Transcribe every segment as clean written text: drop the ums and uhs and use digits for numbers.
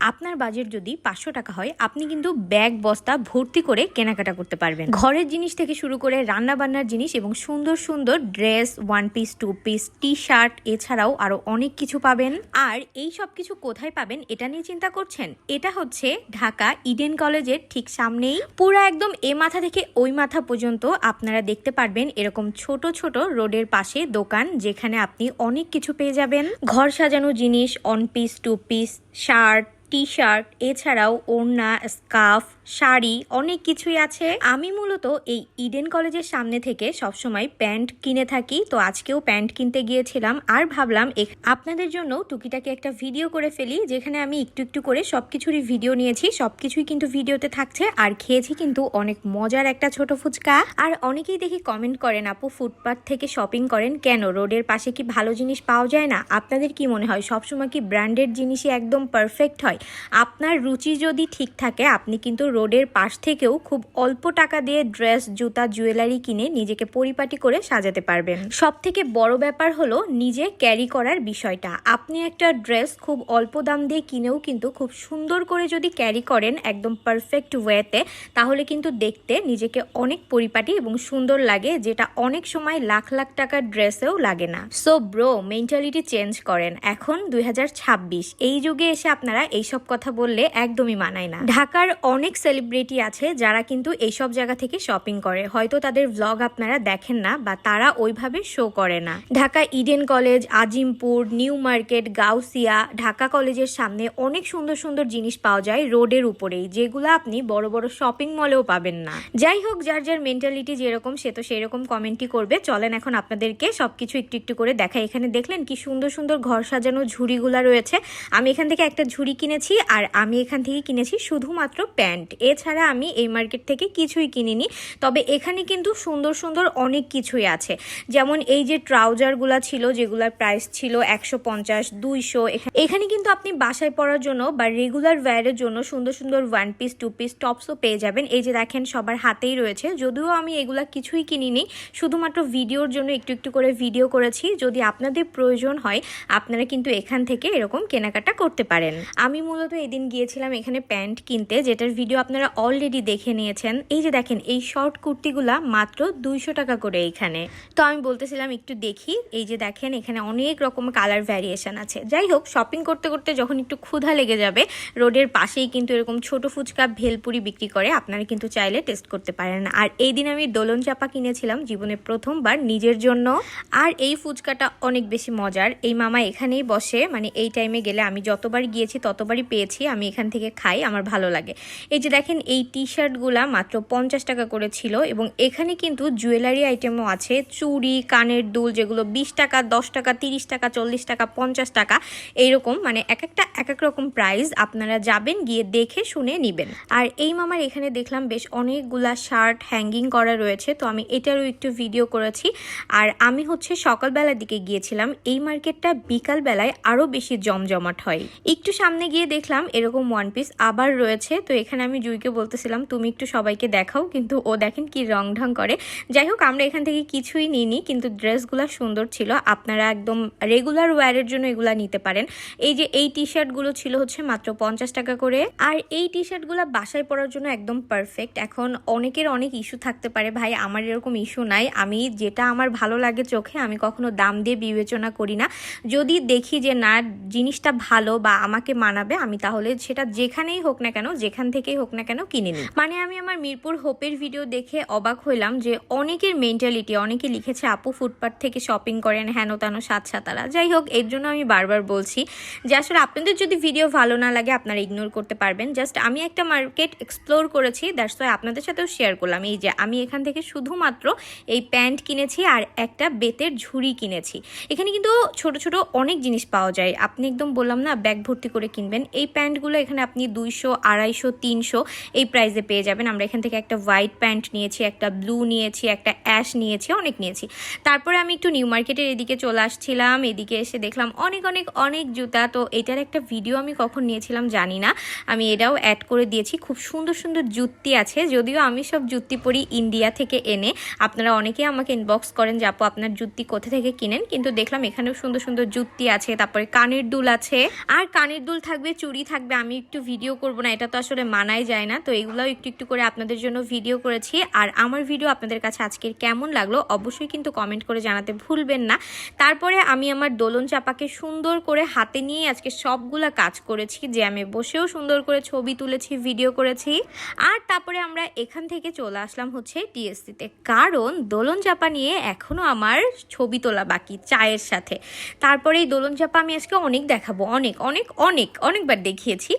আপনার বাজেট যদি 500 টাকা হয় আপনি কিন্তু ব্যাগ বস্তা ভর্তি করে কেনাকাটা করতে পারবেন। ঘরের জিনিস থেকে শুরু করে রান্না বান্নার জিনিস এবং সুন্দর সুন্দর dress, one piece, two piece, T shirt, এছাড়াও আরো অনেক কিছু পাবেন। আর এই সব কিছু কোথায় পাবেন এটা নিয়ে চিন্তা করছেন? এটা হচ্ছে ঢাকা ইডেন কলেজের ঠিক সামনেই। পুরো একদম এ মাথা থেকে ওই মাথা পর্যন্ত আপনারা দেখতে পারবেন এরকম ছোট ছোট রোডের পাশে দোকান, যেখানে আপনি অনেক কিছু পেয়ে যাবেন। ঘর সাজানো জিনিস, one piece, two piece, shirt, T shirt, এছাড়াও ওড়না, স্কার্ফ, শাড়ি, অনেক কিছুই আছে। আমি মূলত এই ইডেন কলেজের সামনে থেকে সবসময় প্যান্ট কিনে থাকি, তো আজকেও প্যান্ট কিনতে গিয়েছিলাম আর ভাবলাম আপনাদের জন্য টুকিটাকি একটা ভিডিও করে ফেলি, যেখানে আমি একটু একটু করে সবকিছুরই ভিডিও নিয়েছি। সবকিছুই কিন্তু ভিডিওতে থাকছে। আর খেয়েছি কিন্তু অনেক মজার একটা ছোট ফুচকা। আর অনেকেই দেখি কমেন্ট করেন, আপু ফুটপাথ থেকে শপিং করেন কেন, রোডের পাশে কি ভালো জিনিস পাওয়া যায় না? আপনাদের কি মনে হয় সবসময় কি ব্র্যান্ডেড জিনিসই একদম পারফেক্ট হয়? আপনার রুচি যদি ঠিক থাকে আপনি কিন্তু রোডের পাশ থেকেও খুব অল্প টাকা দিয়ে ড্রেস, জুতা, জুয়েলারি কিনে নিজেকে পরিপাটি করে সাজাতে পারবেন। সব থেকে বড় ব্যাপার হলো নিজে ক্যারি করার বিষয়টা। আপনি একটা ড্রেস খুব অল্প দাম দিয়ে কিনেও কিন্তু খুব সুন্দর করে যদি ক্যারি করেন একদম পারফেক্ট ওয়েতে, তাহলে কিন্তু দেখতে নিজেকে অনেক পরিপাটি এবং সুন্দর লাগে, যেটা অনেক সময় লাখ লাখ টাকার ড্রেসেও লাগে না। সো ব্রো, মেন্টালিটি চেঞ্জ করেন। এখন 2026, এই যুগে এসে আপনারা এইসব কথা বললে একদমই মানায় না। ঢাকার অনেক সেলিব্রিটি আছে যারা কিন্তু এইসব জায়গা থেকে শপিং করে, হয়তো তাদের ভ্লগ আপনারা দেখেন না বা তারা ওইভাবে শো করে না। Dhaka Eden college, Azimpur, new market, Gausia, Dhaka কলেজের সামনে অনেক সুন্দর সুন্দর জিনিস পাওয়া যায় রোডের উপরেই, যেগুলো আপনি বড় বড় শপিং মলেও পাবেন না। যাই হোক, যার যার মেন্টালিটি যেরকম সে তো সেই রকম কমেন্টই করবে। চলেন এখন আপনাদেরকে সবকিছু একটু একটু করে দেখাই। এখানে দেখলেন কি সুন্দর সুন্দর ঘর সাজানো ঝুড়িগুলা রয়েছে। আমি এখান থেকে একটা ঝুড়ি কিনেছি, আর আমি এখান থেকে কিনেছি শুধুমাত্র প্যান্ট। এছাড়া আমি এই মার্কেট থেকে কিছুই কিনিনি। তবে এখানে কিন্তু সুন্দর সুন্দর অনেক কিছুই আছে, যেমন এই যে ট্রাউজারগুলা ছিল, যেগুলার প্রাইস ছিল 150, 200। এখানে কিন্তু আপনি বাসায় পরার জন্য বা রেগুলার ওয়্যারের জন্য সুন্দর সুন্দর ওয়ান পিস, টু পিস, টপসও পেয়ে যাবেন। এই যে দেখেন সবার হাতেই রয়েছে। যদিও আমি এগুলা কিছুই কিনিনি, শুধুমাত্র ভিডিওর জন্য একটু একটু করে ভিডিও করেছি। যদি আপনাদের প্রয়োজন হয় আপনারা কিন্তু এখান থেকে এরকম কেনাকাটা করতে পারেন। আমি মূলত এদিন গিয়েছিলাম এখানে প্যান্ট কিনতে, যেটার ভিডিও আপনারা অলরেডি দেখে নিয়েছেন। এই যে দেখেন এই শর্ট কুর্তিগুলা মাত্র 200 টাকা করে এইখানে। তো আমি বলতেছিলাম একটু দেখি। এই যে দেখেন এখানে অনেক রকম কালার ভ্যারিয়েশন আছে। যাই হোক, শপিং করতে করতে যখন একটু ক্ষুধা লেগে যাবে, রোডের পাশেই কিন্তু এরকম ছোট ফুচকা, ভেলপুরি বিক্রি করে, আপনারা কিন্তু চাইলে টেস্ট করতে পারেন। আর এই দিন আমি দোলন চাপা কিনেছিলাম জীবনে প্রথমবার নিজের জন্য। আর এই ফুচকাটা অনেক বেশি মজার। এই মামা এখানেই বসে, মানে এই টাইমে গেলে আমি যতবার গিয়েছি ততবারই পেয়েছি। আমি এখান থেকে খাই, আমার ভালো লাগে। এই যে দেখেন এই টি শার্টগুলা মাত্র 50 টাকা করে ছিল। এবং এখানে কিন্তু জুয়েলারি আইটেমও আছে, চুড়ি, কানের দুল, যেগুলো 20 টাকা, 10 টাকা, 30 টাকা, 40 টাকা, 50 টাকা, এইরকম মানে এক একটা এক এক রকম প্রাইস। আপনারা যাবেন, গিয়ে দেখে শুনে নিবেন। আর এই মামার এখানে দেখলাম বেশ অনেকগুলা শার্ট হ্যাঙ্গিং করা রয়েছে, তো আমি এটারও একটু ভিডিও করেছি। আর আমি হচ্ছে সকালবেলার দিকে গিয়েছিলাম। এই মার্কেটটা বিকাল বেলায় আরো বেশি জমজমাট হয়। একটু সামনে গিয়ে দেখলাম এরকম ওয়ান পিস আবার রয়েছে। তো এখানে আমি জুইকে বলতেছিলাম তুমি একটু সবাইকে দেখাও, কিন্তু ও দেখেন কি রং ঢং করে। যাই হোক, আমরা এখান থেকে কিছুই নিইনি, কিন্তু ড্রেসগুলো সুন্দর ছিল। আপনারা একদম রেগুলার ওয়্যারের জন্য এগুলা নিতে পারেন। এই যে এই টি শার্টগুলো ছিল হচ্ছে মাত্র 50 টাকা করে। আর এই টি শার্টগুলো বাসায় পরার জন্য একদম পারফেক্ট। এখন অনেকের অনেক ইস্যু থাকতে পারে, ভাই আমার এরকম ইস্যু নাই। আমি যেটা আমার ভালো লাগে চোখে, আমি কখনো দাম দিয়ে বিবেচনা করি না। যদি দেখি যে না জিনিসটা ভালো বা আমাকে মানাবে, আমি তাহলে সেটা যেখানেই হোক না কেন, যেখান থেকেই হোক না কেন কিনে নিই। মানে আমি আমার মিরপুর হোপের ভিডিও দেখে অবাক হইলাম যে অনেকের মেন্টালিটি, অনেকে লিখেছে আপু ফুটপাথ থেকে শপিং করেন, হেন তেনো, সাত সাতারা। যাই হোক, এর জন্য আমি বারবার বলছি যে আসলে আপনাদের যদি ভিডিও ভালো না লাগে আপনারা ইগনোর করতে পারবেন। জাস্ট আমি একটা মার্কেট এক্সপ্লোর করেছি, দ্যাটস ওয়াই আপনাদের সাথেও শেয়ার করলাম। এই যে আমি এখান থেকে শুধুমাত্র এই প্যান্ট কিনেছি আর একটা বেতের ঝুড়ি কিনেছি। এখানে কিন্তু ছোট ছোট অনেক জিনিস পাওয়া যায়। আপনি একদম বললাম না ব্যাগ ভর্তি করে কিনবেন। এই প্যান্টগুলো এখানে আপনি 200, 250, 300 এই প্রাইসে পেয়ে যাবেন। আমরা এখান থেকে একটা হোয়াইট প্যান্ট নিয়েছি, একটা ব্লু নিয়েছি, একটা অ্যাশ নিয়েছি, অনেক নিয়েছি। তারপরে আমি একটু নিউ মার্কেটের এদিকে চলে আসছিলাম। এদিকে এসে দেখলাম অনেক অনেক অনেক জুতা। তো এটার একটা ভিডিও আমি কখন নিয়েছিলাম জানি না, আমি এটাও অ্যাড করে দিয়েছি। খুব সুন্দর সুন্দর জুতি আছে, যদিও আমি সব জুতি পরি ইন্ডিয়া থেকে এনে। আপনারা অনেকেই আমাকে ইনবক্স করেন যে আপু আপনার জুতি কোথা থেকে কিনেন, কিন্তু দেখলাম এখানেও সুন্দর সুন্দর জুতি আছে। তারপরে কানের দুল আছে, আর কানের দুল থাকবে থাকবে, চুড়ি থাকবে, আমি একটু ভিডিও করব না, এটা তো আসলে মানাই যায় না। তো এগুলোও একটু একটু করে আপনাদের জন্য ভিডিও করেছি। আর আমার ভিডিও আপনাদের কাছে আজকের কেমন লাগলো অবশ্যই কিন্তু কমেন্ট করে জানাতে ভুলবেন না। তারপরে আমি আমার দোলন চাপাকে সুন্দর করে হাতে নিয়ে আজকে সবগুলা কাজ করেছি, যে আমি বসেও সুন্দর করে ছবি তুলেছি, ভিডিও করেছি। আর তারপরে আমরা এখান থেকে চলে আসলাম হচ্ছে টিএসসিতে, কারণ দোলন চাপা নিয়ে এখনও আমার ছবি তোলা বাকি চায়ের সাথে। তারপরে এই দোলন চাপা আমি আজকে অনেক দেখাবো, অনেক অনেক অনেক অনেকবার দেখিয়েছি।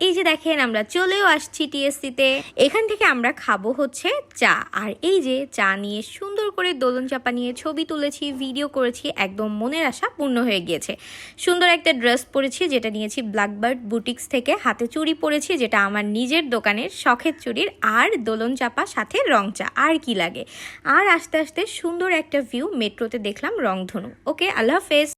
এই যে দেখেন আমরা চলেও আসছি টিএসসিতে। এখান থেকে আমরা খাবো হচ্ছে চা, আর এই যে চা নিয়ে সুন্দর করে দোলন চাপা নিয়ে ছবি তুলেছি, ভিডিও করেছি, একদম মনের আশা পূর্ণ হয়ে গিয়েছে। সুন্দর একটা ড্রেস পরেছি যেটা নিয়েছি ব্ল্যাকবার্ড বুটিক্স থেকে, হাতে চুড়ি পরেছি যেটা আমার নিজের দোকানের শখের চুড়ির, আর দোলন চাপা সাথে রং চা, আর কি লাগে। আর আস্তে আস্তে সুন্দর একটা ভিউ মেট্রোতে দেখলাম রংধনু। ওকে, আল্লাহ হাফেজ।